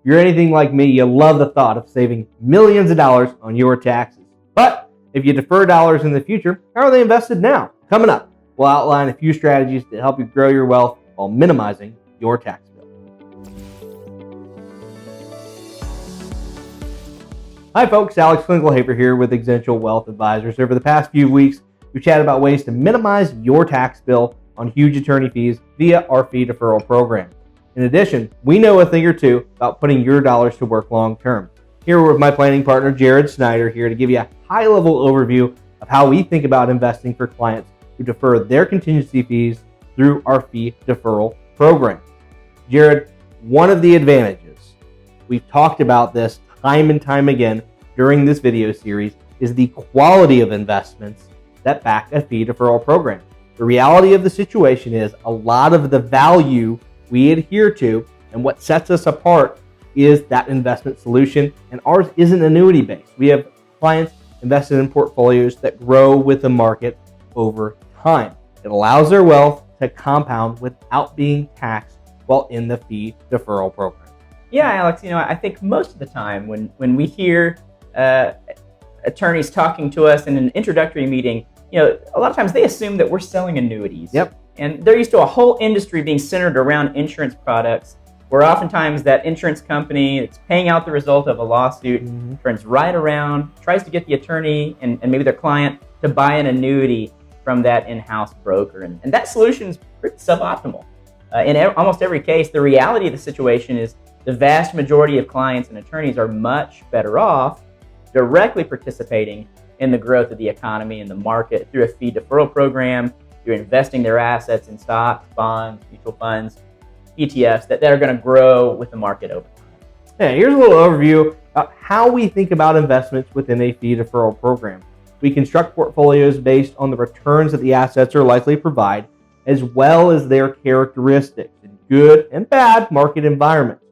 you're anything like me, you love the thought of saving millions of dollars on your taxes. But if you defer dollars in the future, how are they invested now? Coming up, we'll outline a few strategies to help you grow your wealth while minimizing your tax bill. Hi folks, Alex Klingelhafer here with Exential Wealth Advisors. Over the past few weeks, we've chatted about ways to minimize your tax bill on huge attorney fees via our fee deferral program. In addition, we know a thing or two about putting your dollars to work long term. Here with my planning partner, Jared Snyder, here to give you a high-level overview of how we think about investing for clients who defer their contingency fees through our fee deferral program. Jared, one of the advantages, we've talked about this time and time again during this video series, is the quality of investments that back a fee deferral program. The reality of the situation is a lot of the value we adhere to and what sets us apart is that investment solution, and ours isn't annuity based. We have clients invested in portfolios that grow with the market over time. It allows their wealth to compound without being taxed while in the fee deferral program. Yeah, Alex, I think most of the time when we hear attorneys talking to us in an introductory meeting, a lot of times they assume that we're selling annuities. Yep. And they're used to a whole industry being centered around insurance products, where oftentimes that insurance company that's paying out the result of a lawsuit turns right around, tries to get the attorney and maybe their client to buy an annuity from that in-house broker. And that solution is pretty suboptimal. In almost every case, the reality of the situation is the vast majority of clients and attorneys are much better off directly participating in the growth of the economy and the market through a fee deferral program. You're investing their assets in stocks, bonds, mutual funds, ETFs that are going to grow with the market over time. Yeah, here's a little overview of how we think about investments within a fee deferral program. We construct portfolios based on the returns that the assets are likely to provide, as well as their characteristics in good and bad market environments.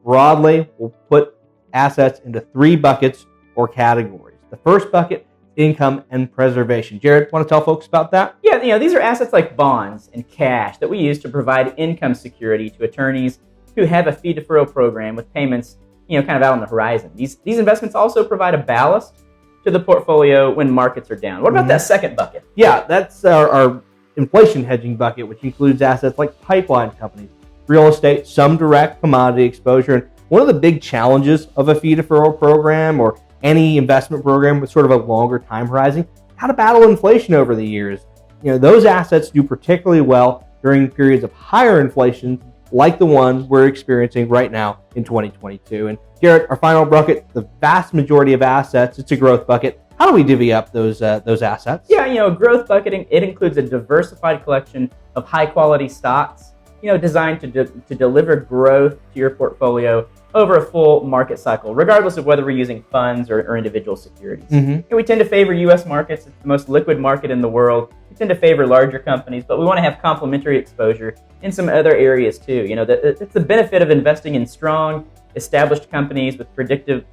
Broadly, we'll put assets into three buckets or categories. The first bucket, income and preservation. Jared, want to tell folks about that? Yeah, these are assets like bonds and cash that we use to provide income security to attorneys who have a fee deferral program with payments, kind of out on the horizon. These investments also provide a ballast to the portfolio when markets are down. What about that second bucket? Yeah, that's our inflation hedging bucket, which includes assets like pipeline companies, real estate, some direct commodity exposure. And one of the big challenges of a fee deferral program or any investment program with sort of a longer time horizon, how to battle inflation over the years. Those assets do particularly well during periods of higher inflation, like the one we're experiencing right now in 2022. And Garrett, our final bucket, the vast majority of assets, it's a growth bucket. How do we divvy up those assets? Yeah, growth bucketing, it includes a diversified collection of high quality stocks, designed to deliver growth to your portfolio over a full market cycle, regardless of whether we're using funds or individual securities. We tend to favor U.S. markets. It's the most liquid market in the world. We tend to favor larger companies, but we want to have complementary exposure in some other areas too. It's the benefit of investing in strong, established companies with predictive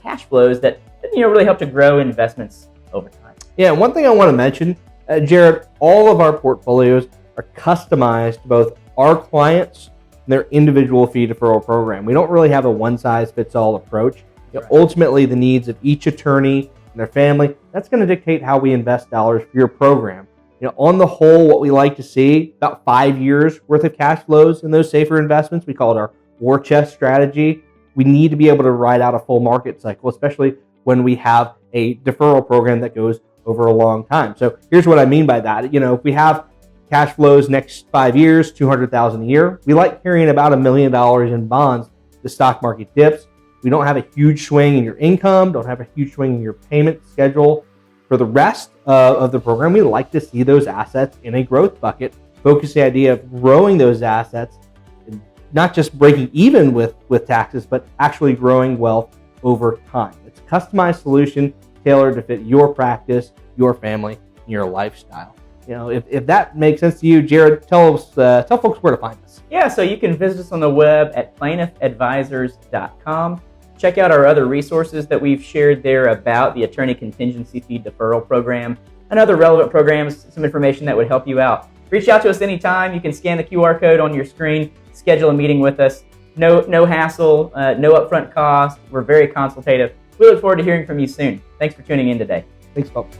cash flows that really help to grow investments over time. Yeah, one thing I want to mention, Jared, all of our portfolios are customized to both our clients their individual fee deferral program. We don't really have a one-size-fits-all approach. Right. Ultimately, the needs of each attorney and their family, that's going to dictate how we invest dollars for your program. On the whole, what we like to see, about 5 years worth of cash flows in those safer investments. We call it our war chest strategy. We need to be able to ride out a full market cycle, especially when we have a deferral program that goes over a long time. So here's what I mean by that. If we have cash flows next 5 years, $200,000 a year. We like carrying about $1 million in bonds. The stock market dips. We don't have a huge swing in your income, don't have a huge swing in your payment schedule. For the rest of the program, we like to see those assets in a growth bucket. Focus the idea of growing those assets, and not just breaking even with taxes, but actually growing wealth over time. It's a customized solution tailored to fit your practice, your family, and your lifestyle. If that makes sense to you, Jared, tell folks where to find us. Yeah, so you can visit us on the web at plaintiffadvisors.com. Check out our other resources that we've shared there about the Attorney Contingency Fee Deferral Program and other relevant programs, some information that would help you out. Reach out to us anytime. You can scan the QR code on your screen, schedule a meeting with us. No hassle, no upfront cost. We're very consultative. We look forward to hearing from you soon. Thanks for tuning in today. Thanks, folks.